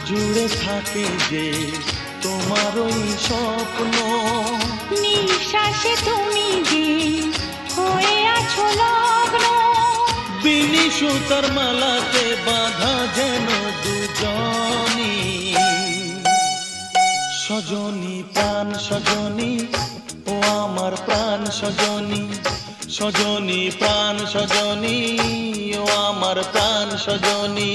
জুড়ে থাকে যে তোমার ওই স্বপ্ন, নিঃশ্বাসে তুমি যে হয়ে আছো লগ্ন, বিনি সুতার মালাতে বাঁধা যেন দুজনি। সজনী প্রাণ সজনী, ও আমার প্রাণ সজনী, সজনী প্রাণ সজনী, ও আমার প্রাণ সজনী।